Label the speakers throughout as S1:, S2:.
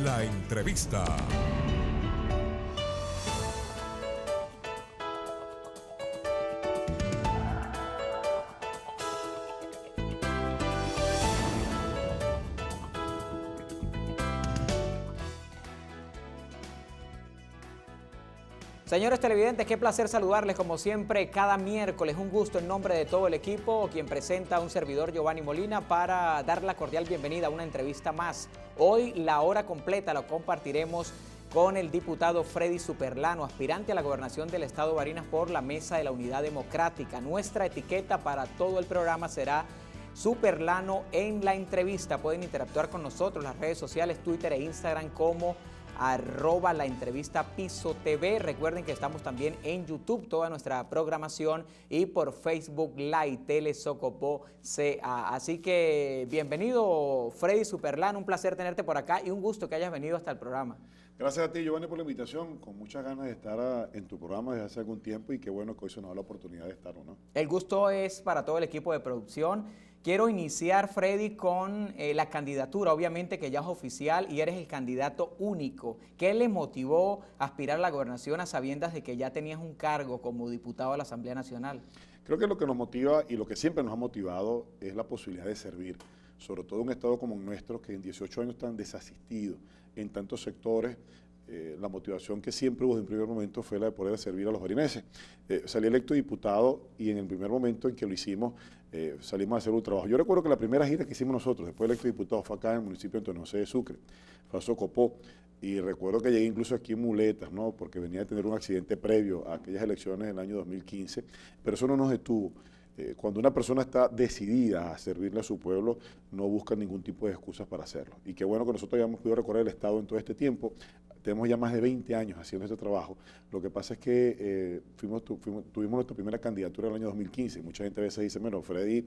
S1: La entrevista.
S2: Señores televidentes, qué placer saludarles como siempre cada miércoles. Un gusto en nombre de todo el equipo, quien presenta a un servidor Giovanni Molina para dar la cordial bienvenida a una entrevista más. Hoy la hora completa la compartiremos con el diputado Freddy Superlano, aspirante a la gobernación del estado de Barinas por la Mesa de la Unidad Democrática. Nuestra etiqueta para todo el programa será Superlano en la entrevista. Pueden interactuar con nosotros en las redes sociales, Twitter e Instagram como @la entrevista Piso TV. Recuerden que estamos también en YouTube, toda nuestra programación, y por Facebook Live, Tele Socopó CA. Así que bienvenido Freddy Superlano, un placer tenerte por acá y un gusto que hayas venido hasta el programa.
S3: Gracias a ti, Giovanni, por la invitación, con muchas ganas de estar en tu programa desde hace algún tiempo y qué bueno que hoy se nos da la oportunidad de estar, ¿no?
S2: El gusto es para todo el equipo de producción. Quiero iniciar, Freddy, con la candidatura, obviamente que ya es oficial y eres el candidato único. ¿Qué le motivó a aspirar a la gobernación a sabiendas de que ya tenías un cargo como diputado de la Asamblea Nacional?
S3: Creo que lo que nos motiva y lo que siempre nos ha motivado es la posibilidad de servir, sobre todo en un estado como el nuestro, que en 18 años tan desasistido en tantos sectores. La motivación que siempre hubo en el primer momento fue la de poder servir a los barineses. Salí electo diputado y en el primer momento en que lo hicimos, salimos a hacer un trabajo. Yo recuerdo que la primera gira que hicimos nosotros, después de electo diputado, fue acá en el municipio de Antonio José de Sucre, fue a Socopó, y recuerdo que llegué incluso aquí en muletas, ¿no? Porque venía de tener un accidente previo a aquellas elecciones del año 2015, pero eso no nos detuvo. Cuando una persona está decidida a servirle a su pueblo, no busca ningún tipo de excusas para hacerlo. Y qué bueno que nosotros hayamos podido recorrer el Estado en todo este tiempo. Tenemos ya más de 20 años haciendo este trabajo. Lo que pasa es que tuvimos nuestra primera candidatura en el año 2015. Mucha gente a veces dice, bueno, Freddy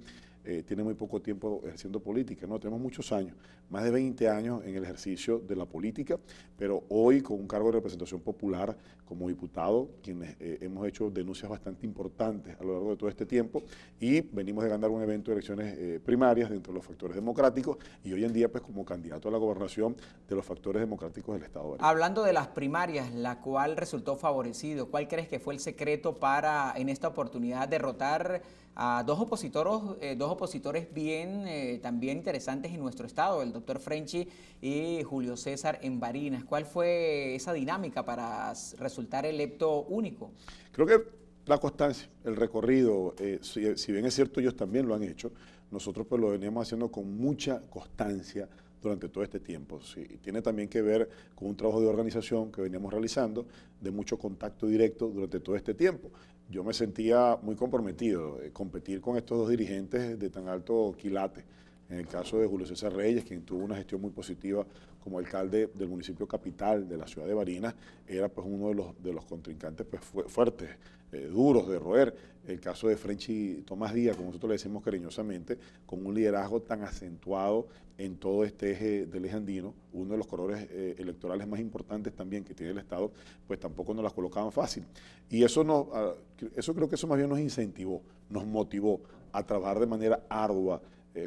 S3: tiene muy poco tiempo ejerciendo política. No, tenemos muchos años, más de 20 años en el ejercicio de la política, pero hoy con un cargo de representación popular como diputado, quienes hemos hecho denuncias bastante importantes a lo largo de todo este tiempo, y venimos de ganar un evento de elecciones primarias dentro de los factores democráticos, y hoy en día pues como candidato a la gobernación de los factores democráticos del Estado de Barinas.
S2: Hablando de las primarias, la cual resultó favorecido, ¿cuál crees que fue el secreto para en esta oportunidad derrotar a dos opositores bien también interesantes en nuestro estado, el doctor Frenchy y Julio César en Barinas? ¿Cuál fue esa dinámica para resultar electo único?
S3: Creo que la constancia, el recorrido, si bien es cierto ellos también lo han hecho, nosotros pues lo veníamos haciendo con mucha constancia durante todo este tiempo. Sí, tiene también que ver con un trabajo de organización que veníamos realizando, de mucho contacto directo durante todo este tiempo. Yo me sentía muy comprometido competir con estos dos dirigentes de tan alto quilate. En el caso de Julio César Reyes, quien tuvo una gestión muy positiva como alcalde del municipio capital de la ciudad de Barinas, era pues uno de los contrincantes pues, fuertes, duros de roer. El caso de Frenchy Tomás Díaz, como nosotros le decimos cariñosamente, con un liderazgo tan acentuado en todo este eje del eje andino, uno de los colores electorales más importantes también que tiene el Estado, pues tampoco nos las colocaban fácil. Y eso creo que eso más bien nos incentivó, nos motivó a trabajar de manera ardua.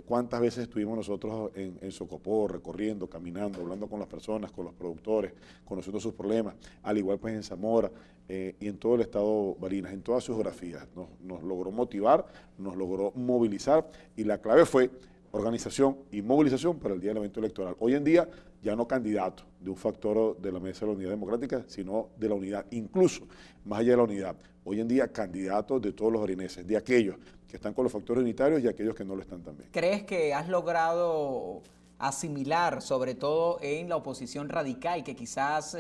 S3: ¿Cuántas veces estuvimos nosotros en Socopó, recorriendo, caminando, hablando con las personas, con los productores, conociendo sus problemas, al igual pues en Zamora y en todo el estado Barinas, en todas sus geografías? Nos logró motivar, nos logró movilizar, y la clave fue organización y movilización para el día del evento electoral. Hoy en día ya no candidato de un factor de la Mesa de la Unidad Democrática, sino de la unidad, incluso más allá de la unidad. Hoy en día candidato de todos los barineses, de aquellos que están con los factores unitarios y aquellos que no lo están también.
S2: ¿Crees que has logrado asimilar, sobre todo en la oposición radical, que quizás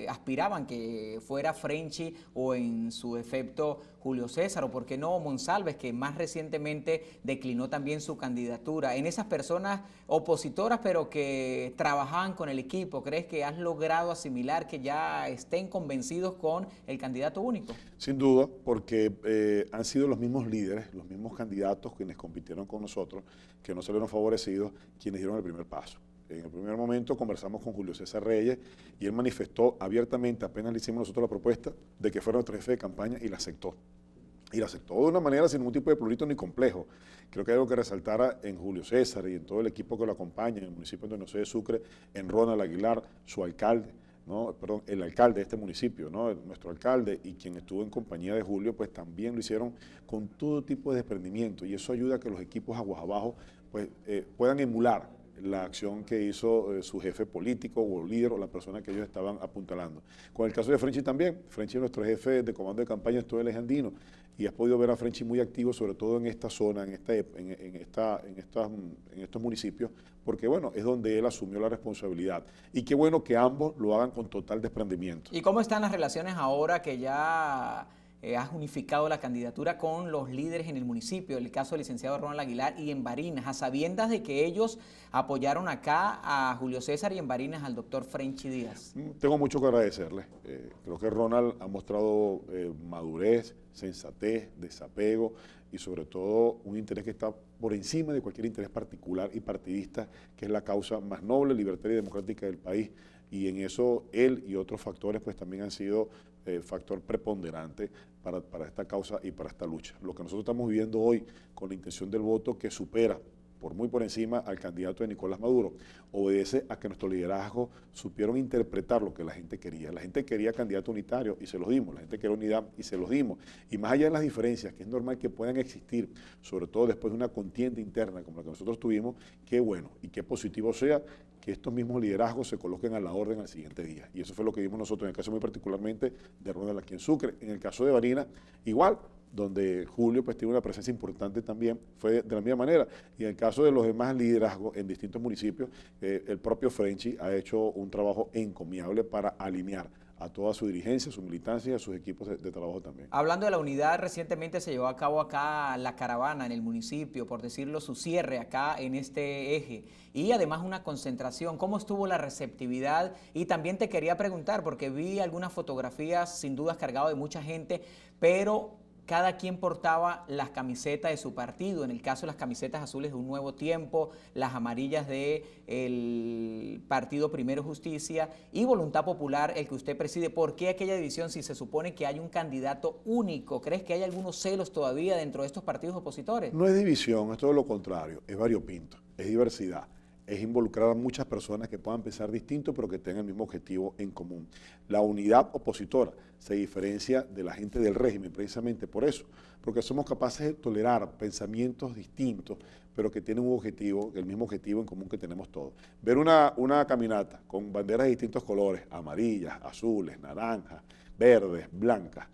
S2: aspiraban que fuera Frenchy o en su defecto Julio César, o por qué no Monsalves, que más recientemente declinó también su candidatura? En esas personas opositoras, pero que trabajaban con el equipo, ¿crees que has logrado asimilar que ya estén convencidos con el candidato único?
S3: Sin duda, porque han sido los mismos líderes, los mismos candidatos quienes compitieron con nosotros, que no salieron favorecidos, quienes dieron el primer paso. En el primer momento conversamos con Julio César Reyes y él manifestó abiertamente, apenas le hicimos nosotros la propuesta, de que fuera nuestro jefe de campaña, y la aceptó. y lo aceptó de una manera sin ningún tipo de prurito ni complejo. Creo que hay algo que resaltar en Julio César y en todo el equipo que lo acompaña, en el municipio de José de Sucre, en Ronald Aguilar, su alcalde, ¿no? Perdón, el alcalde de este municipio, ¿no? Nuestro alcalde, y quien estuvo en compañía de Julio, pues también lo hicieron con todo tipo de desprendimiento, y eso ayuda a que los equipos aguas abajo pues, puedan emular la acción que hizo su jefe político o líder o la persona que ellos estaban apuntalando. Con el caso de Frenchy también, Frenchy es nuestro jefe de comando de campaña en todo el eje andino, y has podido ver a Frenchy muy activo, sobre todo en esta zona, en estos municipios, porque bueno, es donde él asumió la responsabilidad. Y qué bueno que ambos lo hagan con total desprendimiento.
S2: ¿Y cómo están las relaciones ahora que ya has unificado la candidatura con los líderes en el municipio, el caso del licenciado Ronald Aguilar y en Barinas, a sabiendas de que ellos apoyaron acá a Julio César y en Barinas al doctor Frenchy Díaz?
S3: Tengo mucho que agradecerle. Creo que Ronald ha mostrado madurez, sensatez, desapego y sobre todo un interés que está por encima de cualquier interés particular y partidista, que es la causa más noble, libertaria y democrática del país. Y en eso él y otros factores pues también han sido factor preponderante para esta causa y para esta lucha. Lo que nosotros estamos viviendo hoy con la intención del voto que supera muy por encima al candidato de Nicolás Maduro, obedece a que nuestro liderazgo supieron interpretar lo que la gente quería. La gente quería candidato unitario y se los dimos, la gente quería unidad y se los dimos. Y más allá de las diferencias, que es normal que puedan existir, sobre todo después de una contienda interna como la que nosotros tuvimos, qué bueno y qué positivo sea que estos mismos liderazgos se coloquen a la orden al siguiente día. Y eso fue lo que vimos nosotros, en el caso muy particularmente de Ronald aquí en Sucre. En el caso de Barinas, igual, donde Julio pues tiene una presencia importante también, fue de la misma manera. Y en el caso de los demás liderazgos en distintos municipios, el propio Frenchy ha hecho un trabajo encomiable para alinear a toda su dirigencia, su militancia y a sus equipos de trabajo también.
S2: Hablando de la unidad, recientemente se llevó a cabo acá la caravana en el municipio, por decirlo, su cierre acá en este eje y además una concentración. ¿Cómo estuvo la receptividad? Y también te quería preguntar, porque vi algunas fotografías sin dudas cargadas de mucha gente, pero cada quien portaba las camisetas de su partido, en el caso de las camisetas azules de Un Nuevo Tiempo, las amarillas del Partido Primero Justicia y Voluntad Popular, el que usted preside. ¿Por qué aquella división si se supone que hay un candidato único? ¿Crees que hay algunos celos todavía dentro de estos partidos opositores?
S3: No es división, es todo lo contrario, es variopinto, es diversidad. Es involucrar a muchas personas que puedan pensar distinto, pero que tengan el mismo objetivo en común. La unidad opositora se diferencia de la gente del régimen precisamente por eso, porque somos capaces de tolerar pensamientos distintos, pero que tienen un objetivo, el mismo objetivo en común que tenemos todos. Ver una caminata con banderas de distintos colores, amarillas, azules, naranjas, verdes, blancas,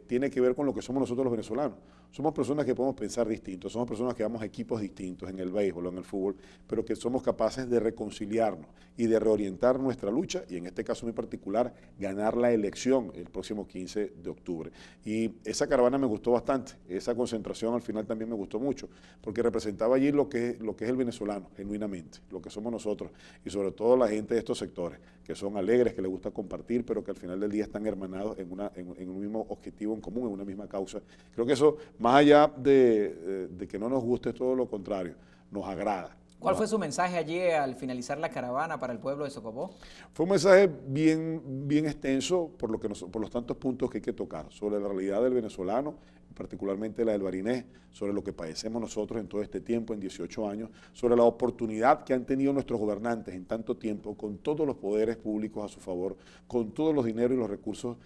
S3: tiene que ver con lo que somos nosotros los venezolanos. Somos personas que podemos pensar distintos, somos personas que vamos a equipos distintos en el béisbol o en el fútbol, pero que somos capaces de reconciliarnos y de reorientar nuestra lucha y en este caso muy particular, ganar la elección el próximo 15 de octubre. Y esa caravana me gustó bastante, esa concentración al final también me gustó mucho, porque representaba allí lo que es el venezolano, genuinamente, lo que somos nosotros y sobre todo la gente de estos sectores, que son alegres, que les gusta compartir, pero que al final del día están hermanados en un mismo objetivo en común, en una misma causa. Creo que eso, más allá de que no nos guste, es todo lo contrario, nos agrada.
S2: ¿Cuál fue su mensaje allí al finalizar la caravana para el pueblo de Socopó?
S3: Fue un mensaje bien extenso por los tantos puntos que hay que tocar, sobre la realidad del venezolano, particularmente la del barinés, sobre lo que padecemos nosotros en todo este tiempo, en 18 años, sobre la oportunidad que han tenido nuestros gobernantes en tanto tiempo, con todos los poderes públicos a su favor, con todos los dineros y los recursos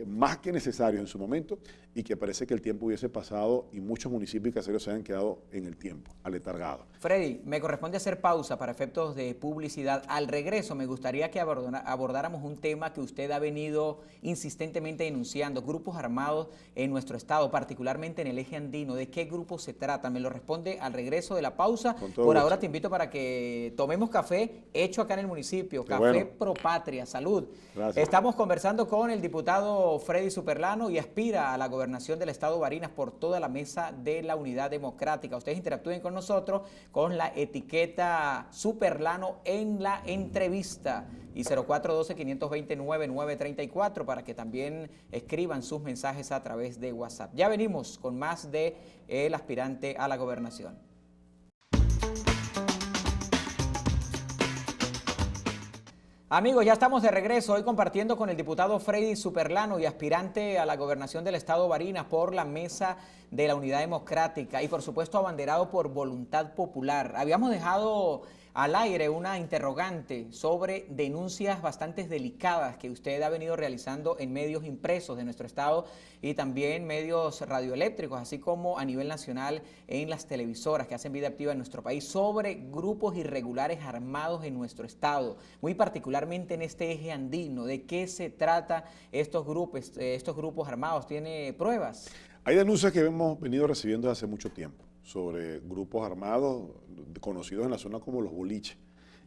S3: más que necesarios en su momento, y que parece que el tiempo hubiese pasado y muchos municipios y caseros se han quedado en el tiempo, aletargados.
S2: Freddy, me corresponde hacer pausa para efectos de publicidad. Al regreso me gustaría que abordáramos un tema que usted ha venido insistentemente denunciando, grupos armados en nuestro estado, particularmente en el eje andino. ¿De qué grupos se trata? Me lo responde al regreso de la pausa. Por ahora te invito para que tomemos café hecho acá en el municipio, café bueno. Pro Patria, salud. Gracias. Estamos conversando con el diputado Freddy Superlano y aspira a la gobernación del estado Barinas por toda la mesa de la Unidad Democrática. Ustedes interactúen con nosotros con la etiqueta Superlano en la entrevista y 0412-529-934 para que también escriban sus mensajes a través de WhatsApp. Ya venimos con más de el aspirante a la gobernación. Amigos, ya estamos de regreso hoy compartiendo con el diputado Freddy Superlano y aspirante a la gobernación del estado Barinas por la Mesa de la Unidad Democrática y por supuesto abanderado por Voluntad Popular. Habíamos dejado al aire una interrogante sobre denuncias bastante delicadas que usted ha venido realizando en medios impresos de nuestro estado y también medios radioeléctricos, así como a nivel nacional en las televisoras que hacen vida activa en nuestro país sobre grupos irregulares armados en nuestro estado, muy particularmente en este eje andino. ¿De qué se trata estos grupos armados? ¿Tiene pruebas?
S3: Hay denuncias que hemos venido recibiendo desde hace mucho tiempo sobre grupos armados conocidos en la zona como los boliches,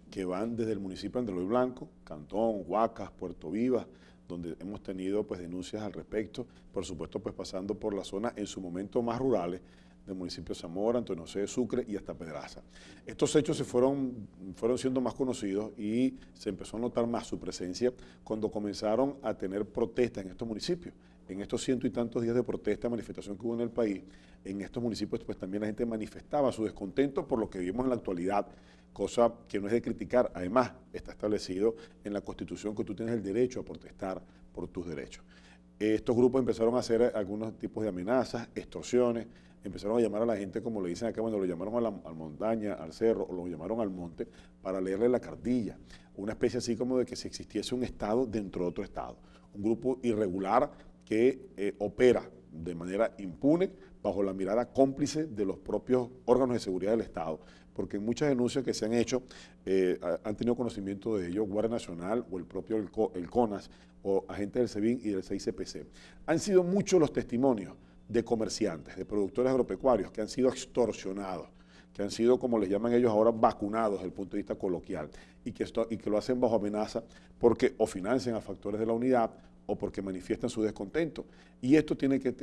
S3: que van desde el municipio de Andrés Blanco, Cantón, Huacas, Puerto Vivas, donde hemos tenido pues denuncias al respecto, por supuesto pues pasando por la zona en su momento más rurales del municipio de Zamora, Antonio José de Sucre y hasta Pedraza. Estos hechos fueron siendo más conocidos y se empezó a notar más su presencia cuando comenzaron a tener protestas en estos municipios. En estos ciento y tantos días de protesta, manifestación que hubo en el país, en estos municipios pues también la gente manifestaba su descontento por lo que vivimos en la actualidad, cosa que no es de criticar. Además, está establecido en la Constitución que tú tienes el derecho a protestar por tus derechos. Estos grupos empezaron a hacer algunos tipos de amenazas, extorsiones, empezaron a llamar a la gente, como le dicen acá, bueno, lo llamaron a la montaña, al cerro, o lo llamaron al monte, para leerle la cartilla. Una especie así como de que si existiese un estado dentro de otro estado. Un grupo irregular que opera de manera impune bajo la mirada cómplice de los propios órganos de seguridad del Estado, porque en muchas denuncias que se han hecho han tenido conocimiento de ello Guardia Nacional o el propio el CONAS o agentes del SEBIN y del CICPC. Han sido muchos los testimonios de comerciantes, de productores agropecuarios que han sido extorsionados, que han sido, como les llaman ellos ahora, vacunados desde el punto de vista coloquial, y que lo hacen bajo amenaza porque o financian a factores de la unidad o porque manifiestan su descontento. Y esto tiene que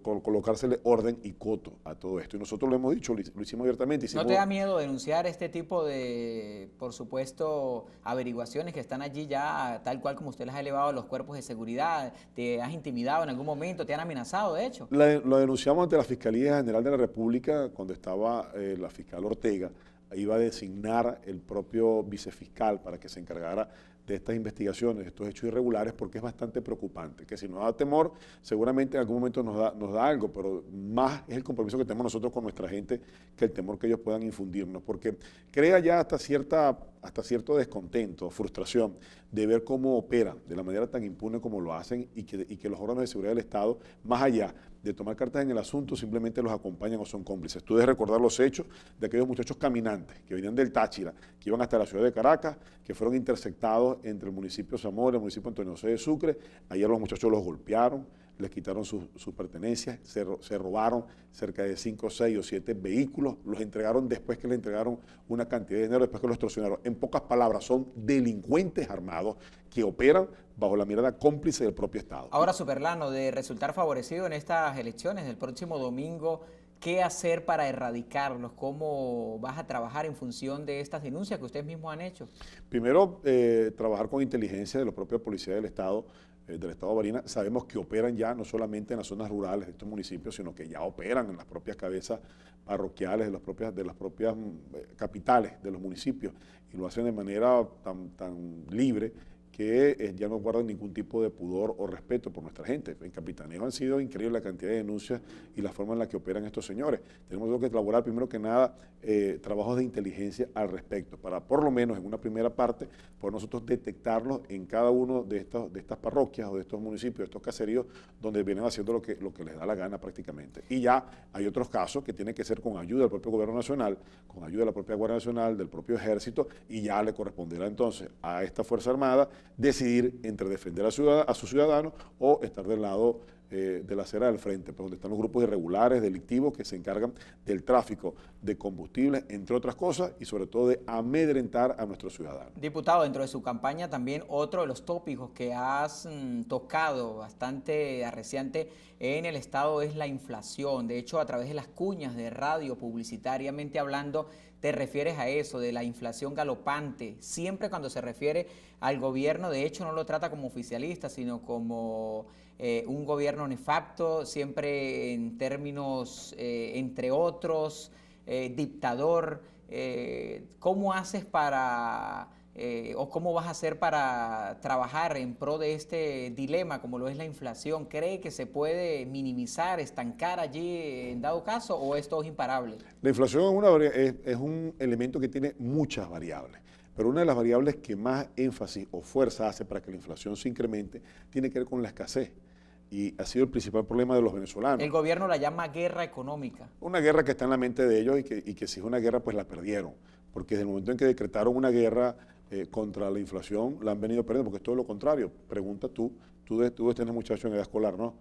S3: colocársele orden y coto a todo esto. Y nosotros lo hemos dicho, lo hicimos abiertamente.
S2: ¿No te da miedo denunciar este tipo de, por supuesto, averiguaciones que están allí ya, tal cual como usted las ha elevado a los cuerpos de seguridad? ¿Te has intimidado en algún momento? ¿Te han amenazado, de hecho?
S3: Lo denunciamos ante la Fiscalía General de la República cuando estaba la fiscal Ortega. Iba a designar el propio vicefiscal para que se encargara de estas investigaciones, de estos hechos irregulares, porque es bastante preocupante, que si nos da temor, seguramente en algún momento nos da algo, pero más es el compromiso que tenemos nosotros con nuestra gente que el temor que ellos puedan infundirnos, porque crea ya hasta cierto descontento, frustración, de ver cómo operan de la manera tan impune como lo hacen y que los órganos de seguridad del Estado, más allá de tomar cartas en el asunto, simplemente los acompañan o son cómplices. Tú debes recordar los hechos de aquellos muchachos caminantes que venían del Táchira, que iban hasta la ciudad de Caracas, que fueron interceptados entre el municipio de Zamora y el municipio de Antonio José de Sucre. Ayer los muchachos los golpearon, les quitaron sus pertenencias, se robaron cerca de 5, 6 o 7 vehículos, los entregaron después que les entregaron una cantidad de dinero, después que los extorsionaron. En pocas palabras, son delincuentes armados que operan bajo la mirada cómplice del propio Estado.
S2: Ahora, Superlano, de resultar favorecido en estas elecciones del próximo domingo, ¿qué hacer para erradicarlos? ¿Cómo vas a trabajar en función de estas denuncias que ustedes mismos han hecho?
S3: Primero, trabajar con inteligencia de la propia Policía del Estado de Barinas. Sabemos que operan ya no solamente en las zonas rurales de estos municipios, sino que ya operan en las propias cabezas parroquiales de las propias capitales de los municipios, y lo hacen de manera tan libre que ya no guardan ningún tipo de pudor o respeto por nuestra gente. En Capitaneo han sido increíble la cantidad de denuncias y la forma en la que operan estos señores. Tenemos que elaborar primero que nada trabajos de inteligencia al respecto, para por lo menos en una primera parte poder nosotros detectarlos en cada uno de estas parroquias o de estos municipios, de estos caseríos, donde vienen haciendo lo que les da la gana prácticamente. Y ya hay otros casos que tienen que ser con ayuda del propio gobierno nacional, con ayuda de la propia Guardia Nacional, del propio Ejército, y ya le corresponderá entonces a esta Fuerza Armada decidir entre defender a sus ciudadanos o estar del lado de la acera del frente, pues donde están los grupos irregulares, delictivos, que se encargan del tráfico de combustibles, entre otras cosas, y sobre todo de amedrentar a nuestros ciudadanos.
S2: Diputado, dentro de su campaña también otro de los tópicos que has tocado bastante arreciante en el Estado es la inflación. De hecho, a través de las cuñas de radio, publicitariamente hablando, te refieres a eso, de la inflación galopante. Siempre cuando se refiere al gobierno, de hecho no lo trata como oficialista, sino como un gobierno nefacto, siempre en términos, entre otros, dictador. ¿Cómo haces para o cómo vas a hacer para trabajar en pro de este dilema como lo es la inflación? ¿Cree que se puede minimizar, estancar allí en dado caso, o esto es imparable?
S3: La inflación es un elemento que tiene muchas variables, pero una de las variables que más énfasis o fuerza hace para que la inflación se incremente tiene que ver con la escasez. Y ha sido el principal problema de los venezolanos.
S2: El gobierno la llama guerra económica.
S3: Una guerra que está en la mente de ellos y que si es una guerra, pues la perdieron. Porque desde el momento en que decretaron una guerra contra la inflación, la han venido perdiendo, porque es todo lo contrario. Pregunta tú debes tener muchacho en edad escolar, ¿no?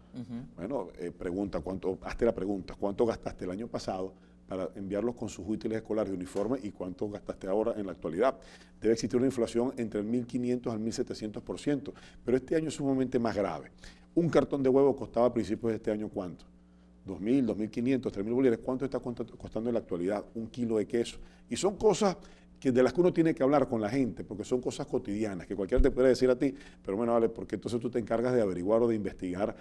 S3: Bueno, pregunta, hazte la pregunta, ¿cuánto gastaste el año pasado para enviarlos con sus útiles escolares y uniformes y cuánto gastaste ahora en la actualidad? Debe existir una inflación entre el 1.500 al 1.700%, pero este año es sumamente más grave. Un cartón de huevo costaba a principios de este año, ¿cuánto? 2.000, 2.500, 3.000 bolívares. ¿Cuánto está costando en la actualidad? Un kilo de queso. Y son cosas de las que uno tiene que hablar con la gente, porque son cosas cotidianas, que cualquiera te puede decir a ti, pero bueno, vale, porque entonces tú te encargas de averiguar o de investigar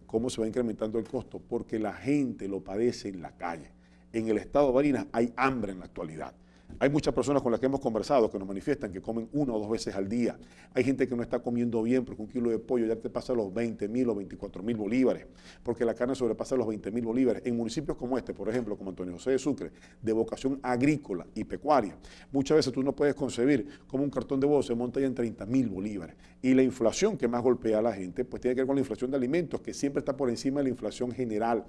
S3: cómo se va incrementando el costo, porque la gente lo padece en la calle. En el estado de Barinas hay hambre en la actualidad. Hay muchas personas con las que hemos conversado que nos manifiestan que comen 1 o 2 veces al día. Hay gente que no está comiendo bien porque un kilo de pollo ya te pasa los 20.000 o 24.000 bolívares, porque la carne sobrepasa los 20.000 bolívares. En municipios como este, por ejemplo, como Antonio José de Sucre, de vocación agrícola y pecuaria, muchas veces tú no puedes concebir cómo un cartón de huevo se monta ya en 30.000 bolívares. Y la inflación que más golpea a la gente, pues tiene que ver con la inflación de alimentos, que siempre está por encima de la inflación general.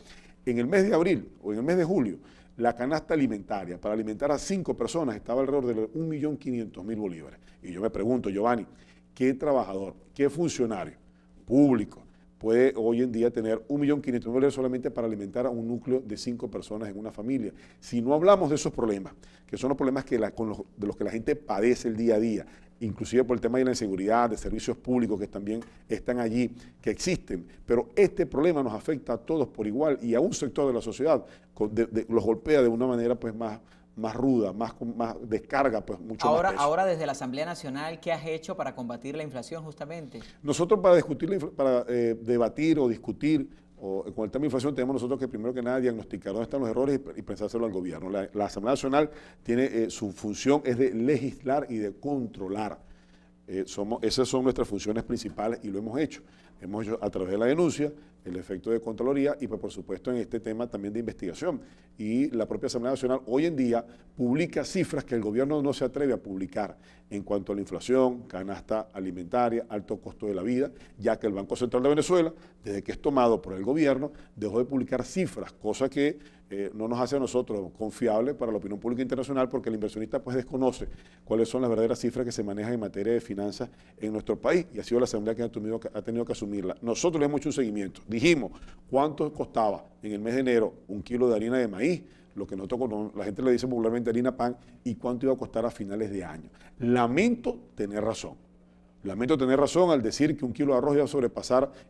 S3: En el mes de abril o en el mes de julio, la canasta alimentaria para alimentar a 5 personas estaba alrededor de 1.500.000 bolívares. Y yo me pregunto, Giovanni, ¿qué trabajador, qué funcionario público puede hoy en día tener 1.500.000 bolívares solamente para alimentar a un núcleo de 5 personas en una familia? Si no hablamos de esos problemas, que son los problemas de los que la gente padece el día a día, inclusive por el tema de la inseguridad, de servicios públicos que también están allí, que existen, pero este problema nos afecta a todos por igual y a un sector de la sociedad los golpea de una manera pues más ruda, más descarga, pues mucho más peso.
S2: Ahora desde la Asamblea Nacional, ¿qué has hecho para combatir la inflación justamente?
S3: Nosotros para debatir o discutir con el tema de inflación tenemos nosotros que primero que nada diagnosticar dónde están los errores y pensárselo al gobierno. La Asamblea Nacional tiene su función es de legislar y de controlar. Esas son nuestras funciones principales y lo hemos hecho. Hemos hecho a través de la denuncia, el efecto de Contraloría y pues, por supuesto en este tema también de investigación. Y la propia Asamblea Nacional hoy en día publica cifras que el gobierno no se atreve a publicar en cuanto a la inflación, canasta alimentaria, alto costo de la vida, ya que el Banco Central de Venezuela, desde que es tomado por el gobierno, dejó de publicar cifras, cosa que no nos hace a nosotros confiables para la opinión pública internacional porque el inversionista pues desconoce cuáles son las verdaderas cifras que se manejan en materia de finanzas en nuestro país y ha sido la Asamblea que ha tenido que asumirla. Nosotros le hemos hecho un seguimiento. Dijimos cuánto costaba en el mes de enero un kilo de harina de maíz, lo que nosotros, la gente le dice popularmente harina pan, y cuánto iba a costar a finales de año. Lamento tener razón. Lamento tener razón al decir que un kilo de arroz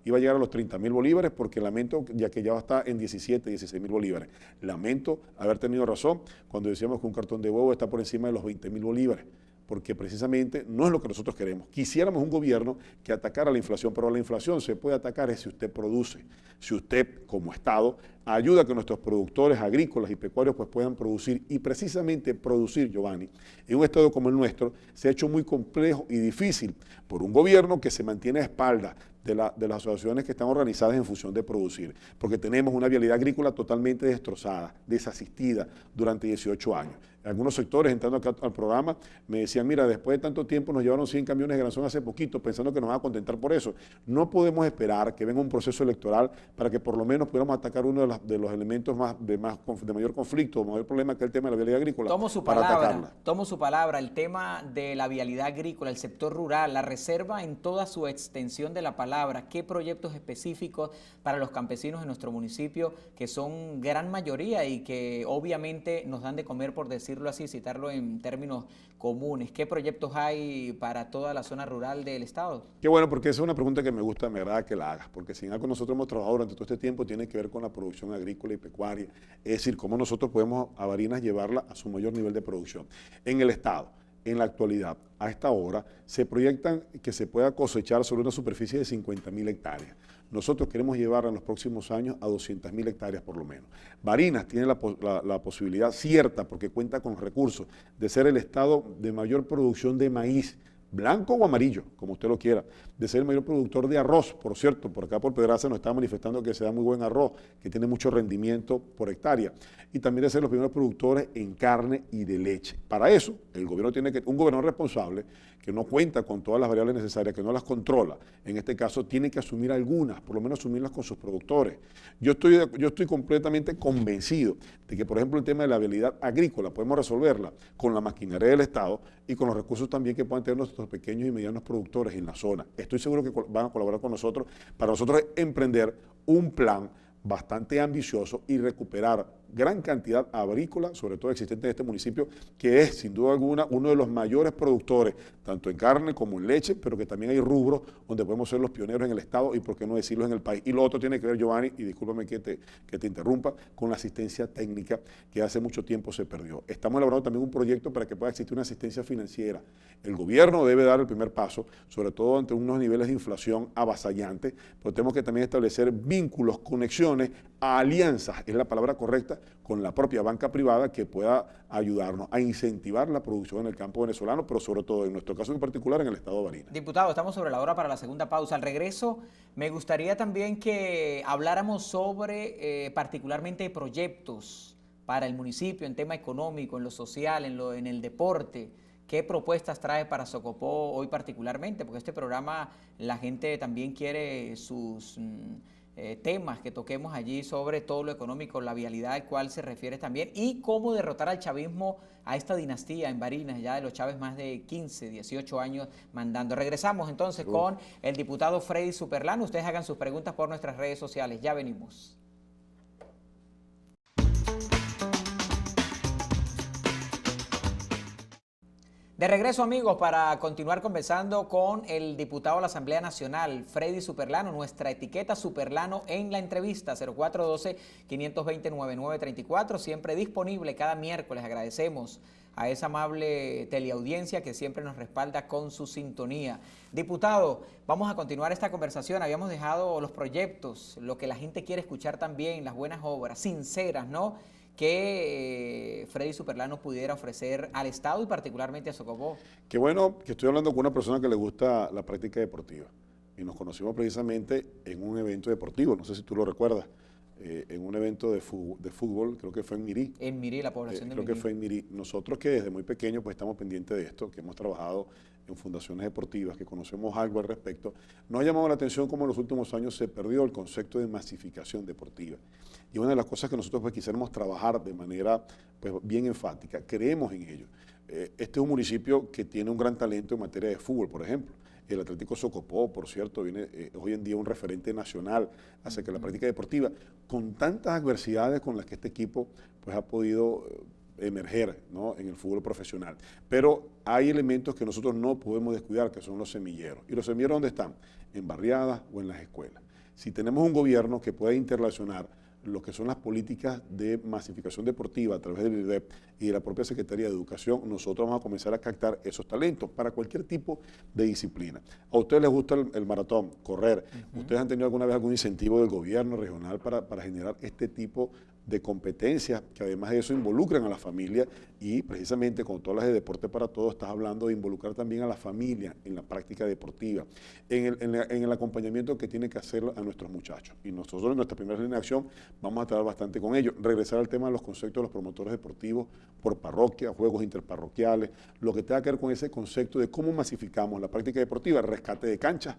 S3: iba a llegar a los 30.000 bolívares, porque lamento ya que ya está en 17, 16.000 bolívares. Lamento haber tenido razón cuando decíamos que un cartón de huevo está por encima de los 20.000 bolívares, porque precisamente no es lo que nosotros queremos. Quisiéramos un gobierno que atacara la inflación, pero la inflación se puede atacar si usted produce, si usted como Estado ayuda a que nuestros productores agrícolas y pecuarios pues puedan producir, y precisamente producir, Giovanni, en un Estado como el nuestro se ha hecho muy complejo y difícil por un gobierno que se mantiene a espaldas de las asociaciones que están organizadas en función de producir, porque tenemos una vialidad agrícola totalmente destrozada, desasistida durante 18 años. Algunos sectores, entrando acá al programa, me decían, mira, después de tanto tiempo nos llevaron 100 camiones de granzón hace poquito, pensando que nos van a contentar por eso. No podemos esperar que venga un proceso electoral para que por lo menos pudiéramos atacar uno de los elementos de mayor conflicto, mayor problema, que es el tema de la vialidad agrícola.
S2: Tomo su palabra, el tema de la vialidad agrícola, el sector rural, la reserva en toda su extensión de la palabra. ¿Qué proyectos específicos para los campesinos de nuestro municipio, que son gran mayoría y que obviamente nos dan de comer, por decirlo así, citarlo en términos comunes? ¿Qué proyectos hay para toda la zona rural del estado?
S3: Qué bueno, porque esa es una pregunta que me gusta, me agrada que la hagas, porque si en algo nosotros hemos trabajado durante todo este tiempo tiene que ver con la producción agrícola y pecuaria, es decir, cómo nosotros podemos a Barinas llevarla a su mayor nivel de producción. En el estado, en la actualidad, a esta hora, se proyectan que se pueda cosechar sobre una superficie de 50.000 hectáreas. Nosotros queremos llevarla en los próximos años a 200.000 hectáreas por lo menos. Barinas tiene la posibilidad cierta, porque cuenta con los recursos, de ser el estado de mayor producción de maíz, blanco o amarillo, como usted lo quiera, de ser el mayor productor de arroz. Por cierto, por acá por Pedraza nos está manifestando que se da muy buen arroz, que tiene mucho rendimiento por hectárea, y también de ser los primeros productores en carne y de leche. Para eso, el gobierno un gobernador responsable, que no cuenta con todas las variables necesarias, que no las controla, en este caso tiene que asumir algunas, por lo menos asumirlas con sus productores. Yo estoy completamente convencido de que, por ejemplo, el tema de la viabilidad agrícola podemos resolverla con la maquinaria del Estado y con los recursos también que puedan tener nuestros pequeños y medianos productores en la zona. Estoy seguro que van a colaborar con nosotros para nosotros emprender un plan bastante ambicioso y recuperar gran cantidad agrícola, sobre todo existente en este municipio, que es sin duda alguna uno de los mayores productores, tanto en carne como en leche, pero que también hay rubros donde podemos ser los pioneros en el Estado y por qué no decirlo en el país. Y lo otro tiene que ver, Giovanni, y discúlpame que te interrumpa, con la asistencia técnica que hace mucho tiempo se perdió. Estamos elaborando también un proyecto para que pueda existir una asistencia financiera. El gobierno debe dar el primer paso, sobre todo ante unos niveles de inflación avasallantes, pero tenemos que también establecer vínculos, conexiones, alianzas, es la palabra correcta, con la propia banca privada que pueda ayudarnos a incentivar la producción en el campo venezolano, pero sobre todo en nuestro caso en particular en el estado de Barinas.
S2: Diputado, estamos sobre la hora para la segunda pausa. Al regreso, me gustaría también que habláramos sobre particularmente proyectos para el municipio en tema económico, en lo social, en el deporte. ¿Qué propuestas trae para Socopó hoy particularmente? Porque este programa la gente también quiere sus temas que toquemos allí sobre todo lo económico, la vialidad al cual se refiere también y cómo derrotar al chavismo, a esta dinastía en Barinas, ya de los Chávez más de 15, 18 años mandando. Regresamos entonces con el diputado Freddy Superlano. Ustedes hagan sus preguntas por nuestras redes sociales. Ya venimos. De regreso, amigos, para continuar conversando con el diputado de la Asamblea Nacional, Freddy Superlano, nuestra etiqueta Superlano en la entrevista, 0412-520-9934, siempre disponible cada miércoles. Agradecemos a esa amable teleaudiencia que siempre nos respalda con su sintonía. Diputado, vamos a continuar esta conversación. Habíamos dejado los proyectos, lo que la gente quiere escuchar también, las buenas obras, sinceras, ¿no?, que Freddy Superlano pudiera ofrecer al Estado y particularmente a Socopó.
S3: Qué bueno que estoy hablando con una persona que le gusta la práctica deportiva. Y nos conocimos precisamente en un evento deportivo, no sé si tú lo recuerdas, en un evento de fútbol, creo que fue en Mirí.
S2: En Mirí, la población de Mirí.
S3: Creo que fue en Mirí. Nosotros que desde muy pequeños pues estamos pendientes de esto, que hemos trabajado en fundaciones deportivas, que conocemos algo al respecto, nos ha llamado la atención cómo en los últimos años se perdió el concepto de masificación deportiva. Y una de las cosas que nosotros pues quisiéramos trabajar de manera pues bien enfática, creemos en ello. Este es un municipio que tiene un gran talento en materia de fútbol, por ejemplo. El Atlético Socopó, por cierto, viene hoy en día un referente nacional acerca de la práctica deportiva, con tantas adversidades con las que este equipo pues, ha podido emerger, ¿no?, en el fútbol profesional. Pero hay elementos que nosotros no podemos descuidar, que son los semilleros. ¿Y los semilleros dónde están? En barriadas o en las escuelas. Si tenemos un gobierno que pueda interrelacionar lo que son las políticas de masificación deportiva a través del IDEP y de la propia Secretaría de Educación, nosotros vamos a comenzar a captar esos talentos para cualquier tipo de disciplina. ¿A ustedes les gusta el maratón, correr? ¿Ustedes han tenido alguna vez algún incentivo del gobierno regional para generar este tipo de competencias que además de eso involucran a la familia? Y precisamente con todas las de Deporte para Todos estás hablando de involucrar también a la familia en la práctica deportiva, en el acompañamiento que tiene que hacer a nuestros muchachos. Y nosotros en nuestra primera línea de acción vamos a trabajar bastante con ellos. Regresar al tema de los conceptos de los promotores deportivos por parroquia, juegos interparroquiales, lo que tenga que ver con ese concepto de cómo masificamos la práctica deportiva, rescate de canchas.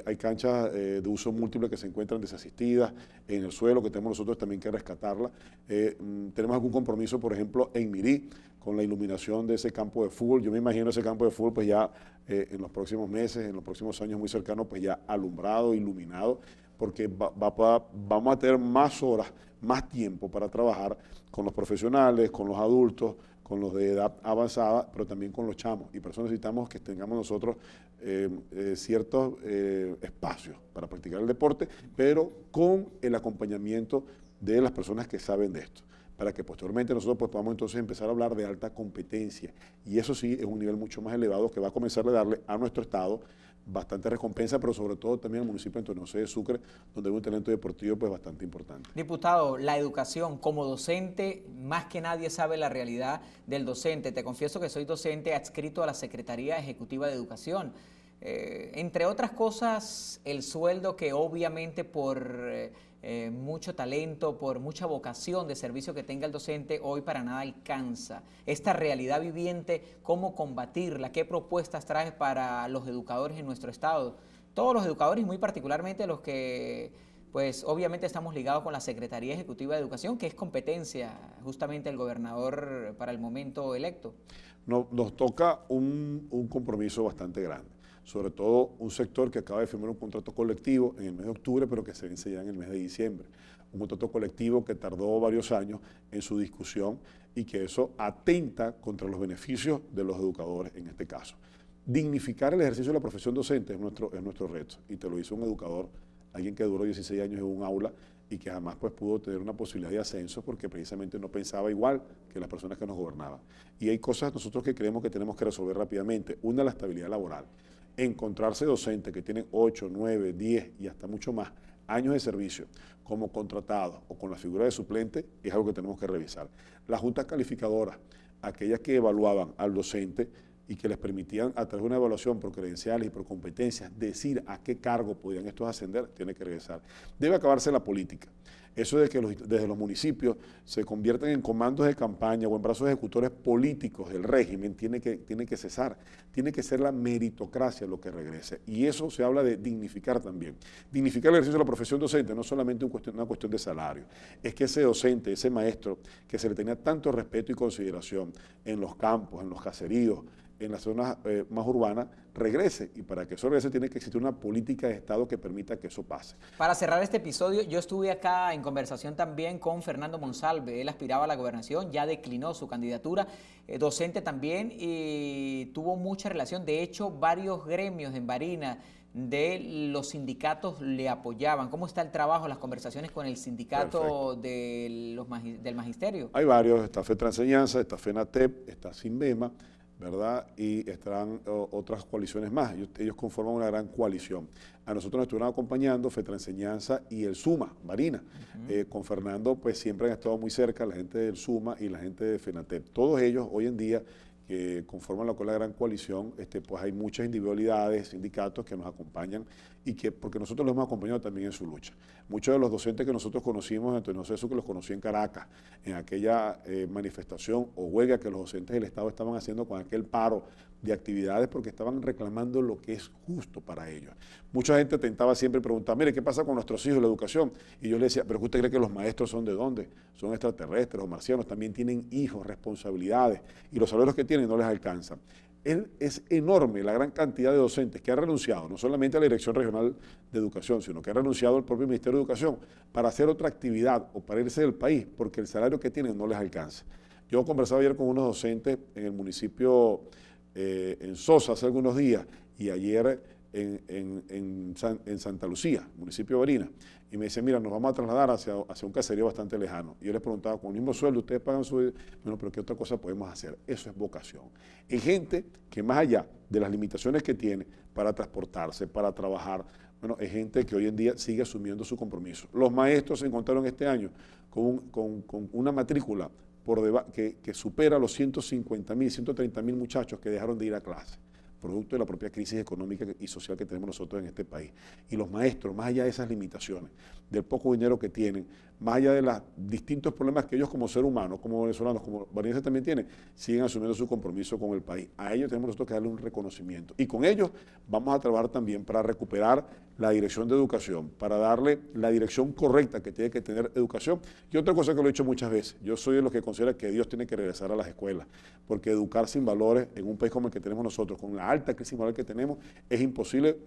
S3: Hay canchas de uso múltiple que se encuentran desasistidas en el suelo, que tenemos nosotros también que rescatarla. Tenemos algún compromiso, por ejemplo, en Mirí, con la iluminación de ese campo de fútbol. Yo me imagino ese campo de fútbol pues ya en los próximos meses, en los próximos años muy cercanos, pues ya alumbrado, iluminado, porque vamos a tener más horas, más tiempo para trabajar con los profesionales, con los adultos, con los de edad avanzada, pero también con los chamos. Y por eso necesitamos que tengamos nosotros ciertos espacios para practicar el deporte, pero con el acompañamiento de las personas que saben de esto, para que posteriormente nosotros pues, podamos entonces empezar a hablar de alta competencia. Y eso sí es un nivel mucho más elevado que va a comenzar a darle a nuestro Estado bastante recompensa, pero sobre todo también al municipio de Antonio José de Sucre, donde hay un talento deportivo pues bastante importante.
S2: Diputado, la educación como docente, más que nadie sabe la realidad del docente. Te confieso que soy docente adscrito a la Secretaría Ejecutiva de Educación. Entre otras cosas, el sueldo que obviamente por mucho talento, por mucha vocación de servicio que tenga el docente, hoy para nada alcanza. Esta realidad viviente, ¿cómo combatirla? ¿Qué propuestas traes para los educadores en nuestro estado? Todos los educadores y muy particularmente los que, pues obviamente estamos ligados con la Secretaría Ejecutiva de Educación, que es competencia justamente del gobernador para el momento electo.
S3: Nos toca un compromiso bastante grande, sobre todo un sector que acaba de firmar un contrato colectivo en el mes de octubre, pero que se vence ya en el mes de diciembre. Un contrato colectivo que tardó varios años en su discusión y que eso atenta contra los beneficios de los educadores en este caso. Dignificar el ejercicio de la profesión docente es nuestro reto, y te lo hizo un educador, alguien que duró 16 años en un aula y que jamás pues, pudo tener una posibilidad de ascenso porque precisamente no pensaba igual que las personas que nos gobernaban. Y hay cosas nosotros que creemos que tenemos que resolver rápidamente. Una, la estabilidad laboral. Encontrarse docentes que tienen 8, 9, 10 y hasta mucho más años de servicio como contratados o con la figura de suplente es algo que tenemos que revisar. Las juntas calificadoras, aquellas que evaluaban al docente y que les permitían a través de una evaluación por credenciales y por competencias decir a qué cargo podían estos ascender, tiene que regresar. Debe acabarse la política. Eso de que desde los municipios se conviertan en comandos de campaña o en brazos ejecutores políticos del régimen tiene que cesar. Tiene que ser la meritocracia lo que regrese. Y eso se habla de dignificar también. Dignificar el ejercicio de la profesión docente no es solamente una cuestión de salario. Es que ese docente, ese maestro, que se le tenía tanto respeto y consideración en los campos, en los caseríos, en las zonas más urbanas, regrese. Y para que eso regrese tiene que existir una política de Estado que permita que eso pase.
S2: Para cerrar este episodio, yo estuve acá en conversación también con Fernando Monsalve. Él aspiraba a la gobernación, ya declinó su candidatura, docente también, y tuvo mucha relación. De hecho, varios gremios en Barinas de los sindicatos le apoyaban. ¿Cómo está el trabajo, las conversaciones con el sindicato del magisterio?
S3: Hay varios, está FETRANSEÑANZA, está FENATEP, está SINVEMA, ¿verdad? Y estarán otras coaliciones más. Ellos conforman una gran coalición. A nosotros nos estuvieron acompañando FETRANSEÑANZA y el SUMA, Barinas. Con Fernando, pues siempre han estado muy cerca la gente del SUMA y la gente de FENATEP. Todos ellos hoy en día que conforman la gran coalición, pues hay muchas individualidades, sindicatos que nos acompañan y que, porque nosotros los hemos acompañado también en su lucha. Muchos de los docentes que nosotros conocimos en Antonio José de Sucre los conocí en Caracas, en aquella manifestación o huelga que los docentes del Estado estaban haciendo con aquel paro de actividades porque estaban reclamando lo que es justo para ellos. Mucha gente tentaba siempre preguntar, mire, ¿qué pasa con nuestros hijos, la educación? Y yo le decía, ¿pero usted cree que los maestros son de dónde? Son extraterrestres o marcianos, también tienen hijos, responsabilidades, y los salarios que tienen no les alcanzan. Es enorme la gran cantidad de docentes que han renunciado, no solamente a la Dirección Regional de Educación, sino que ha renunciado al propio Ministerio de Educación para hacer otra actividad o para irse del país, porque el salario que tienen no les alcanza. Yo conversaba ayer con unos docentes en el municipio en Sosa hace algunos días y ayer en Santa Lucía, municipio de Barinas, y me dice, mira, nos vamos a trasladar hacia un caserío bastante lejano. Y yo les preguntaba, con el mismo sueldo, ¿ustedes pagan su...? Bueno, pero ¿qué otra cosa podemos hacer? Eso es vocación. Hay gente que más allá de las limitaciones que tiene para transportarse, para trabajar, bueno, hay gente que hoy en día sigue asumiendo su compromiso. Los maestros se encontraron este año con una matrícula que supera los 150.000, 130.000 muchachos que dejaron de ir a clase, producto de la propia crisis económica y social que tenemos nosotros en este país. Y los maestros, más allá de esas limitaciones, del poco dinero que tienen, más allá de los distintos problemas que ellos como ser humanos, como venezolanos, como barineses también tienen, siguen asumiendo su compromiso con el país. A ellos tenemos nosotros que darle un reconocimiento. Y con ellos vamos a trabajar también para recuperar la dirección de educación, para darle la dirección correcta que tiene que tener educación. Y otra cosa que lo he dicho muchas veces, yo soy de los que considera que Dios tiene que regresar a las escuelas, porque educar sin valores en un país como el que tenemos nosotros, con la alta crisis moral que tenemos, es imposible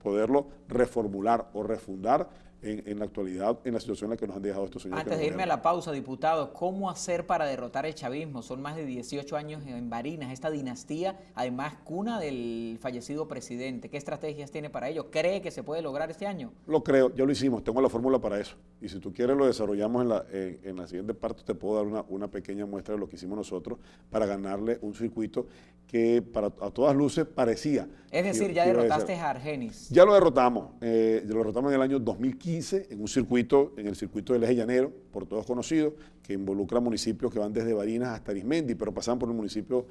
S3: poderlo reformular o refundar en la actualidad, en la situación en la que nos han dejado estos señores.
S2: Antes de irme a la pausa, diputado, ¿cómo hacer para derrotar el chavismo? Son más de 18 años en Barinas, esta dinastía, además cuna del fallecido presidente. ¿Qué estrategias tiene para ello? ¿Cree que se puede lograr este año?
S3: Lo creo, ya lo hicimos, tengo la fórmula para eso. Y si tú quieres lo desarrollamos en la siguiente parte, te puedo dar una pequeña muestra de lo que hicimos nosotros para ganarle un circuito que a todas luces parecía.
S2: Es decir, ya derrotaste a Argenis.
S3: Ya lo derrotamos en el año 2015 en el circuito del Eje Llanero, por todos conocidos, que involucra municipios que van desde Barinas hasta Arismendi, pero pasan por el municipio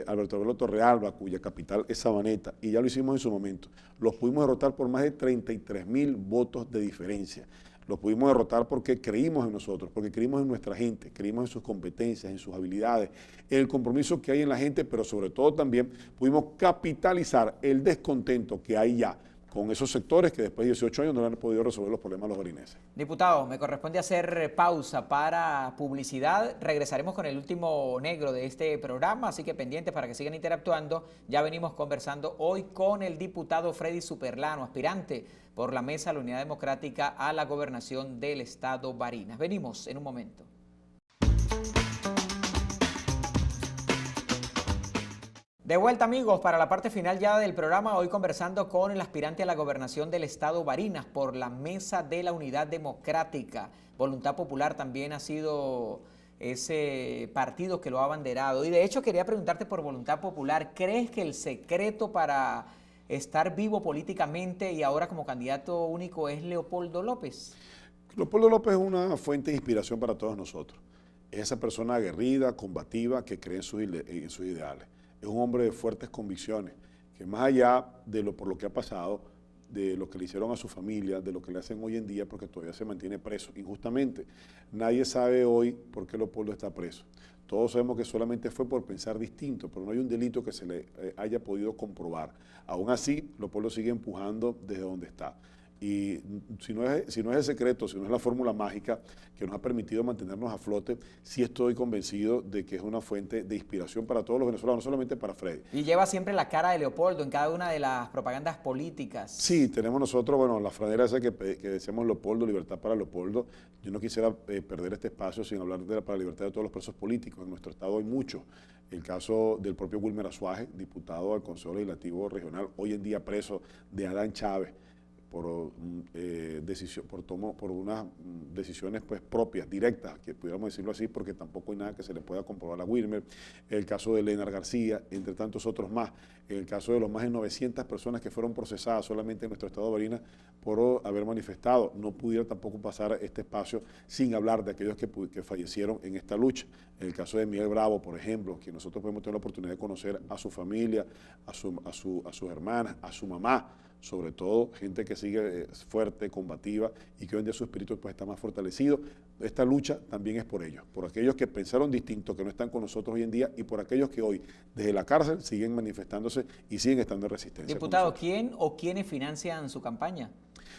S3: Alberto Abuelo Torrealba, cuya capital es Sabaneta, y ya lo hicimos en su momento. Los pudimos derrotar por más de 33.000 votos de diferencia. Los pudimos derrotar porque creímos en nosotros, porque creímos en nuestra gente, creímos en sus competencias, en sus habilidades, en el compromiso que hay en la gente, pero sobre todo también pudimos capitalizar el descontento que hay ya con esos sectores que después de 18 años no han podido resolver los problemas de los barineses.
S2: Diputado, me corresponde hacer pausa para publicidad. Regresaremos con el último negro de este programa, así que pendientes para que sigan interactuando. Ya venimos conversando hoy con el diputado Freddy Superlano, aspirante por la Mesa de la Unidad Democrática a la gobernación del estado Barinas. Venimos en un momento. De vuelta, amigos, para la parte final ya del programa, hoy conversando con el aspirante a la gobernación del estado Barinas por la Mesa de la Unidad Democrática. Voluntad Popular también ha sido ese partido que lo ha abanderado. Y de hecho quería preguntarte por Voluntad Popular, ¿crees que el secreto para estar vivo políticamente y ahora como candidato único es Leopoldo López?
S3: Leopoldo López es una fuente de inspiración para todos nosotros. Es esa persona aguerrida, combativa, que cree en sus ideales. Es un hombre de fuertes convicciones, que más allá de por lo que ha pasado, de lo que le hicieron a su familia, de lo que le hacen hoy en día, porque todavía se mantiene preso injustamente. Nadie sabe hoy por qué Leopoldo está preso. Todos sabemos que solamente fue por pensar distinto, pero no hay un delito que se le haya podido comprobar. Aún así, Leopoldo sigue empujando desde donde está. Y si no es el secreto, si no es la fórmula mágica que nos ha permitido mantenernos a flote, sí estoy convencido de que es una fuente de inspiración para todos los venezolanos, no solamente para Freddy.
S2: Y lleva siempre la cara de Leopoldo en cada una de las propagandas políticas.
S3: Sí, tenemos nosotros, bueno, la franela esa que decíamos Leopoldo, libertad para Leopoldo. Yo no quisiera perder este espacio sin hablar para la libertad de todos los presos políticos. En nuestro estado hay muchos. El caso del propio Wilmer Azuaje, diputado al Consejo Legislativo Regional, hoy en día preso, de Adán Chávez, por unas decisiones pues propias, directas, que pudiéramos decirlo así, porque tampoco hay nada que se le pueda comprobar a Wilmer. El caso de Lenar García, entre tantos otros más. El caso de los más de 900 personas que fueron procesadas solamente en nuestro estado de Barinas por haber manifestado. No pudiera tampoco pasar este espacio sin hablar de aquellos que fallecieron en esta lucha. El caso de Miguel Bravo, por ejemplo, que nosotros podemos tener la oportunidad de conocer a su familia, a sus hermanas, a su mamá, sobre todo gente que sigue fuerte, combativa y que hoy en día su espíritu pues está más fortalecido. Esta lucha también es por ellos, por aquellos que pensaron distinto, que no están con nosotros hoy en ddía y por aquellos que hoy desde la cárcel siguen manifestándose y siguen estando en resistencia.
S2: Diputado, ¿quién o quiénes financian su campaña?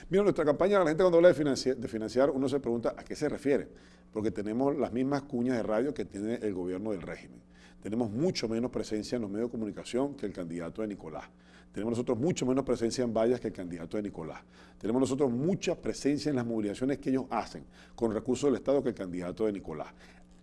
S3: Mira, nuestra campaña, la gente cuando habla de financiar, uno se pregunta a qué se refiere, porque tenemos las mismas cuñas de radio que tiene el gobierno del régimen. Tenemos mucho menos presencia en los medios de comunicación que el candidato de Nicolás. Tenemos nosotros mucho menos presencia en vallas que el candidato de Nicolás. Tenemos nosotros mucha presencia en las movilizaciones que ellos hacen con recursos del Estado que el candidato de Nicolás.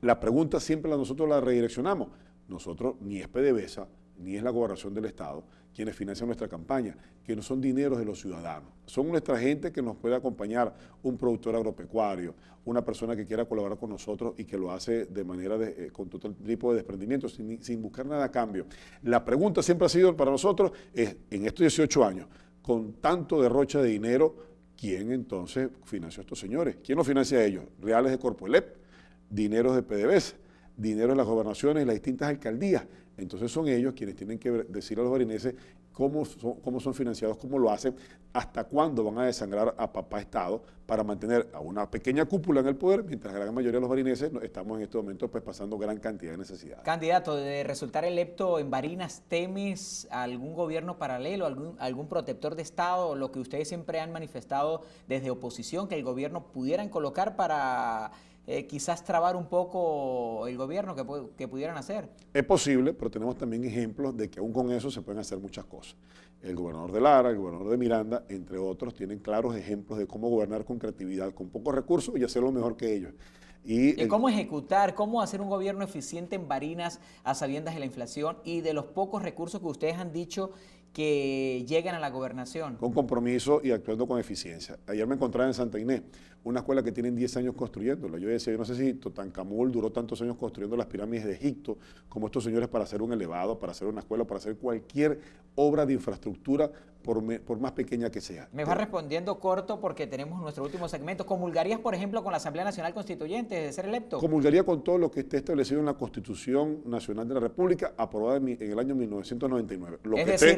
S3: La pregunta siempre nosotros la redireccionamos. Nosotros ni es PDVSA, ni es la gobernación del Estado quienes financian nuestra campaña, que no son dineros de los ciudadanos. Son nuestra gente que nos puede acompañar, un productor agropecuario, una persona que quiera colaborar con nosotros y que lo hace de manera con todo tipo de desprendimiento, sin buscar nada a cambio. La pregunta siempre ha sido para nosotros, en estos 18 años, con tanto derroche de dinero, ¿quién entonces financió a estos señores? ¿Quién los financia a ellos? Reales de Corpoelep, dineros de PDVSA, dinero de las gobernaciones y las distintas alcaldías. Entonces son ellos quienes tienen que decir a los barineses cómo son financiados, cómo lo hacen, hasta cuándo van a desangrar a papá Estado para mantener a una pequeña cúpula en el poder, mientras la gran mayoría de los barineses estamos en este momento pues pasando gran cantidad de necesidades.
S2: Candidato, de resultar electo en Barinas, ¿temes algún gobierno paralelo, algún protector de Estado, lo que ustedes siempre han manifestado desde oposición, que el gobierno pudieran colocar para quizás trabar un poco el gobierno que pudieran hacer.
S3: Es posible, pero tenemos también ejemplos de que aún con eso se pueden hacer muchas cosas. El gobernador de Lara, el gobernador de Miranda, entre otros, tienen claros ejemplos de cómo gobernar con creatividad, con pocos recursos y hacerlo mejor que ellos.
S2: ¿Y cómo ejecutar, cómo hacer un gobierno eficiente en Barinas a sabiendas de la inflación y de los pocos recursos que ustedes han dicho que llegan a la gobernación?
S3: Con compromiso y actuando con eficiencia. Ayer me encontraba en Santa Inés, una escuela que tienen 10 años construyéndola. Yo decía, yo no sé si Tutankamón duró tantos años construyendo las pirámides de Egipto como estos señores para hacer un elevado, para hacer una escuela, para hacer cualquier obra de infraestructura, por más pequeña que sea.
S2: Me va respondiendo corto porque tenemos nuestro último segmento. ¿Comulgarías, por ejemplo, con la Asamblea Nacional Constituyente de ser electo?
S3: Comulgaría con todo lo que esté establecido en la Constitución Nacional de la República, aprobada en el año 1999.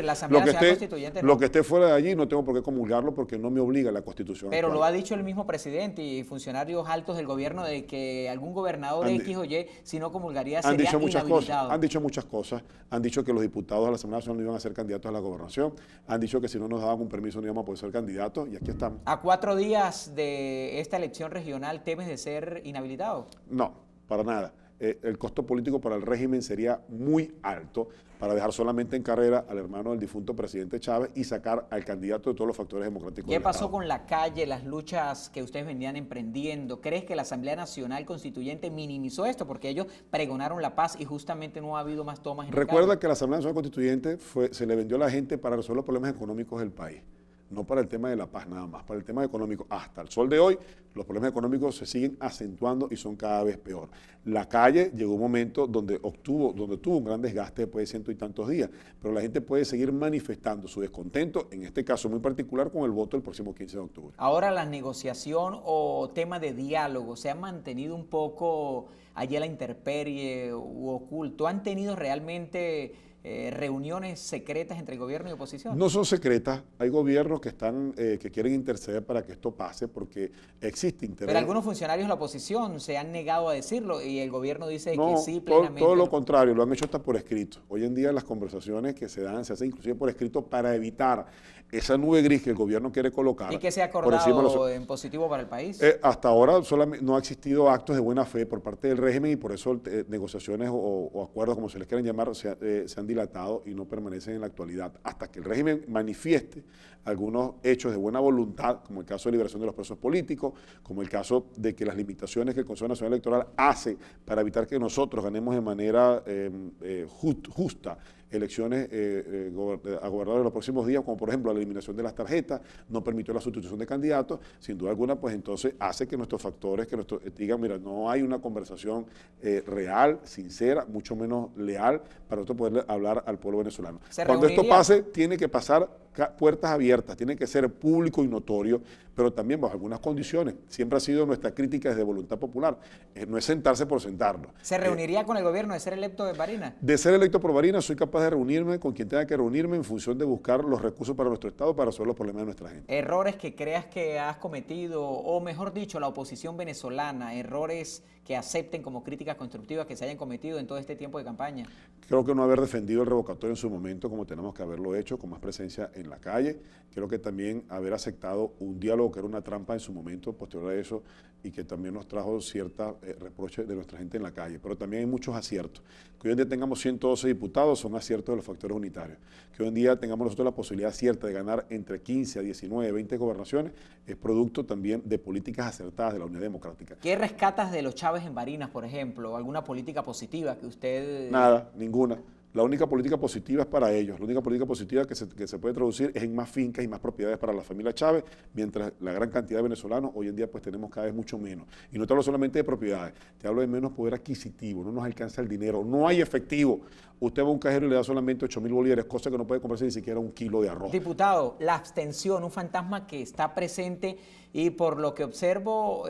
S2: La Asamblea Nacional Constituyente no.
S3: Lo que esté fuera de allí no tengo por qué comulgarlo porque no me obliga la Constitución
S2: Pero
S3: actual.
S2: lo ha dicho el mismo presidente y funcionarios altos del gobierno de que algún gobernador X o Y, si no comulgaría, sería inhabilitado.
S3: Han dicho muchas cosas. Han dicho que los diputados de la Asamblea Nacional no iban a ser candidatos a la gobernación. Han dicho que si no nos daban un permiso no íbamos a poder ser candidatos y aquí estamos.
S2: ¿A 4 días de esta elección regional temes de ser inhabilitado?
S3: No, para nada. El costo político para el régimen sería muy alto para dejar solamente en carrera al hermano del difunto presidente Chávez y sacar al candidato de todos los factores democráticos.
S2: ¿Qué pasó con la calle, las luchas que ustedes venían emprendiendo? ¿Crees que la Asamblea Nacional Constituyente minimizó esto? Porque ellos pregonaron la paz y justamente no ha habido más tomas en la calle.
S3: Recuerda que la Asamblea Nacional Constituyente se le vendió a la gente para resolver los problemas económicos del país. No para el tema de la paz nada más, para el tema económico. Hasta el sol de hoy, los problemas económicos se siguen acentuando y son cada vez peor. La calle llegó un momento donde tuvo un gran desgaste después de 100 y tantos días, pero la gente puede seguir manifestando su descontento, en este caso muy particular, con el voto del próximo 15 de octubre.
S2: Ahora, la negociación o tema de diálogo, ¿se ha mantenido un poco allí a la intemperie u oculto? ¿Han tenido realmente reuniones secretas entre el gobierno y oposición?
S3: No son secretas, hay gobiernos que quieren interceder para que esto pase porque existe interés.
S2: Pero algunos funcionarios de la oposición se han negado a decirlo y el gobierno dice
S3: no,
S2: que sí, plenamente.
S3: Todo lo contrario, lo han hecho hasta por escrito. Hoy en día las conversaciones que se hacen inclusive por escrito para evitar esa nube gris que el gobierno quiere colocar.
S2: ¿Y que se ha acordado en positivo para el país?
S3: Hasta ahora solamente no ha existido actos de buena fe por parte del régimen y por eso negociaciones o acuerdos, como se les quieran llamar, se han dilatado y no permanecen en la actualidad. Hasta que el régimen manifieste algunos hechos de buena voluntad, como el caso de liberación de los presos políticos, como el caso de que las limitaciones que el Consejo Nacional Electoral hace para evitar que nosotros ganemos de manera justa elecciones a gobernadores en los próximos días, como por ejemplo la eliminación de las tarjetas, no permitió la sustitución de candidatos, sin duda alguna, pues entonces hace que nuestros factores, digan, mira, no hay una conversación real, sincera, mucho menos leal, para nosotros poder hablar al pueblo venezolano. Cuando esto pase, tiene que pasar puertas abiertas, tiene que ser público y notorio, pero también bajo algunas condiciones. Siempre ha sido nuestra crítica desde Voluntad Popular. No es sentarse por sentarlo.
S2: ¿Se reuniría con el gobierno de ser electo de Barinas?
S3: De ser electo por Barinas, soy capaz de reunirme con quien tenga que reunirme en función de buscar los recursos para nuestro Estado, para resolver los problemas de nuestra gente.
S2: Errores que creas que has cometido, o mejor dicho, la oposición venezolana, errores que acepten como críticas constructivas que se hayan cometido en todo este tiempo de campaña.
S3: Creo que no haber defendido el revocatorio en su momento como tenemos que haberlo hecho, con más presencia en la calle. Creo que también haber aceptado un diálogo que era una trampa en su momento, posterior a eso, y que también nos trajo cierta reproche de nuestra gente en la calle. Pero también hay muchos aciertos. Que hoy en día tengamos 112 diputados son aciertos de los factores unitarios. Que hoy en día tengamos nosotros la posibilidad cierta de ganar entre 15 a 19, 20 gobernaciones, es producto también de políticas acertadas de la Unidad Democrática.
S2: ¿Qué rescatas de los Chávez en Barinas, por ejemplo? ¿Alguna política positiva que usted...?
S3: Nada, ninguna. La única política positiva es para ellos. La única política positiva que se puede traducir es en más fincas y más propiedades para la familia Chávez, mientras la gran cantidad de venezolanos hoy en día pues tenemos cada vez mucho menos. Y no te hablo solamente de propiedades, te hablo de menos poder adquisitivo, no nos alcanza el dinero, no hay efectivo. Usted va a un cajero y le da solamente 8.000 bolívares, cosa que no puede comprarse ni siquiera un kilo de arroz.
S2: Diputado, la abstención, un fantasma que está presente y por lo que observo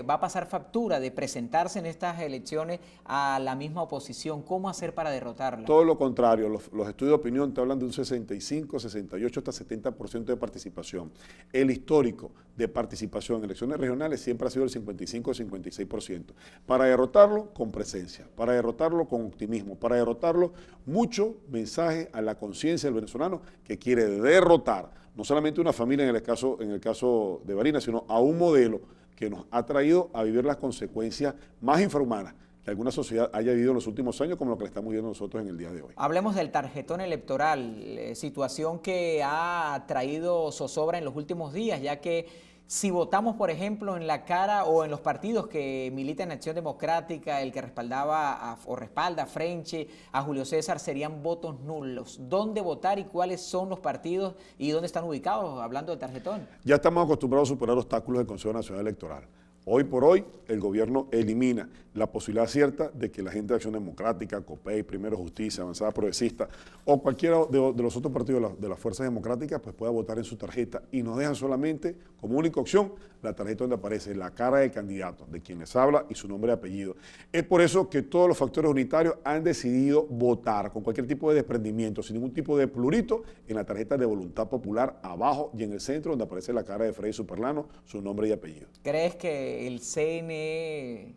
S2: va a pasar factura de presentarse en estas elecciones a la misma oposición. ¿Cómo hacer para derrotarla?
S3: Todo lo contrario, los estudios de opinión te hablan de un 65, 68 hasta 70% de participación. El histórico de participación en elecciones regionales siempre ha sido el 55 o 56%. Para derrotarlo, con presencia, para derrotarlo con optimismo, para derrotarlo, mucho mensaje a la conciencia del venezolano que quiere derrotar no solamente una familia en el caso de Barinas, sino a un modelo que nos ha traído a vivir las consecuencias más infrahumanas que alguna sociedad haya vivido en los últimos años, como lo que le estamos viendo nosotros en el día de hoy.
S2: Hablemos del tarjetón electoral, situación que ha traído zozobra en los últimos días, ya que si votamos, por ejemplo, en la cara o en los partidos que militan en Acción Democrática, el que respalda a Frenche, a Julio César, serían votos nulos. ¿Dónde votar y cuáles son los partidos y dónde están ubicados, hablando del tarjetón?
S3: Ya estamos acostumbrados a superar obstáculos del Consejo Nacional Electoral. Hoy por hoy, el gobierno elimina la posibilidad cierta de que la gente de Acción Democrática, COPEI, Primero Justicia, Avanzada Progresista o cualquiera de los otros partidos de las fuerzas democráticas pues pueda votar en su tarjeta y nos dejan solamente como única opción la tarjeta donde aparece la cara del candidato, de quien les habla y su nombre y apellido. Es por eso que todos los factores unitarios han decidido votar con cualquier tipo de desprendimiento, sin ningún tipo de plurito, en la tarjeta de voluntad popular abajo y en el centro donde aparece la cara de Freddy Superlano, su nombre y apellido.
S2: ¿Crees que el CNE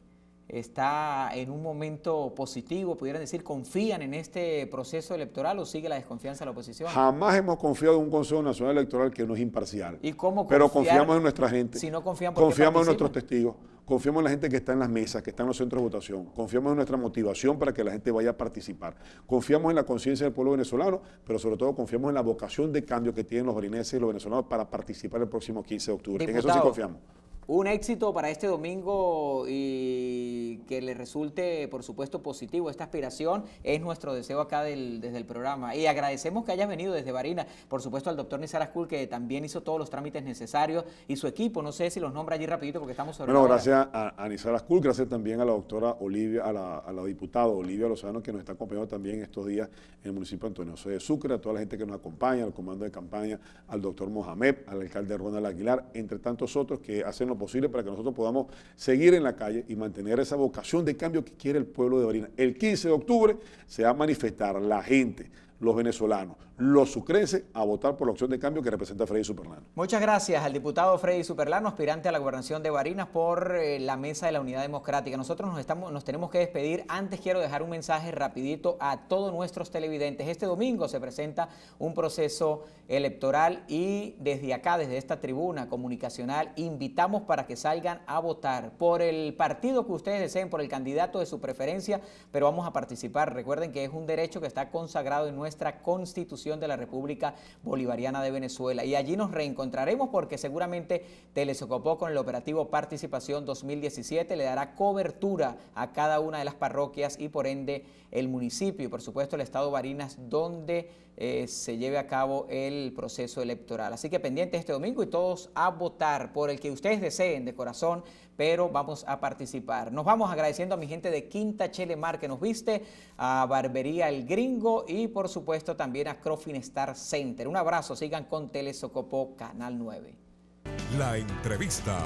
S2: está en un momento positivo, pudieran decir, confían en este proceso electoral o sigue la desconfianza de la oposición?
S3: Jamás hemos confiado en un Consejo Nacional Electoral que no es imparcial.
S2: ¿Y cómo
S3: pero
S2: confiar
S3: confiamos en nuestra gente,
S2: si no confían porque
S3: confiamos en nuestros testigos, confiamos en la gente que está en las mesas, que está en los centros de votación, confiamos en nuestra motivación para que la gente vaya a participar, confiamos en la conciencia del pueblo venezolano, pero sobre todo confiamos en la vocación de cambio que tienen los barineses y los venezolanos para participar el próximo 15 de octubre.
S2: Diputado,
S3: en eso sí confiamos.
S2: Un éxito para este domingo y que le resulte, por supuesto, positivo esta aspiración es nuestro deseo acá desde el programa. Y agradecemos que hayas venido desde Barinas, por supuesto al doctor Nizar Ascul, que también hizo todos los trámites necesarios, y su equipo, no sé si los nombra allí rapidito porque estamos sobre
S3: Bueno, gracias a Nizar Ascul, gracias también a la doctora Olivia, a la diputada Olivia Lozano, que nos está acompañando también estos días en el municipio de Antonio José de Sucre, a toda la gente que nos acompaña, al comando de campaña, al doctor Mohamed, al alcalde Ronald Aguilar, entre tantos otros que hacen lo posible para que nosotros podamos seguir en la calle y mantener esa vocación de cambio que quiere el pueblo de Barinas. El 15 de octubre se va a manifestar la gente, los venezolanos, los sucrenses, a votar por la opción de cambio que representa Freddy Superlano.
S2: Muchas gracias al diputado Freddy Superlano, aspirante a la gobernación de Barinas por la mesa de la Unidad Democrática. Nosotros nos tenemos que despedir. Antes quiero dejar un mensaje rapidito a todos nuestros televidentes. Este domingo se presenta un proceso electoral y desde acá, desde esta tribuna comunicacional, invitamos para que salgan a votar por el partido que ustedes deseen, por el candidato de su preferencia, pero vamos a participar. Recuerden que es un derecho que está consagrado en nuestra Constitución de la República Bolivariana de Venezuela. Y allí nos reencontraremos porque seguramente Telesocopó con el operativo Participación 2017 le dará cobertura a cada una de las parroquias y por ende el municipio y por supuesto el estado Barinas donde se lleve a cabo el proceso electoral. Así que pendientes este domingo y todos a votar por el que ustedes deseen de corazón, pero vamos a participar. Nos vamos agradeciendo a mi gente de Quinta Chelemar que nos viste, a Barbería El Gringo y por supuesto también a Crofinestar Center. Un abrazo, sigan con Telesocopó Canal 9.
S1: La entrevista.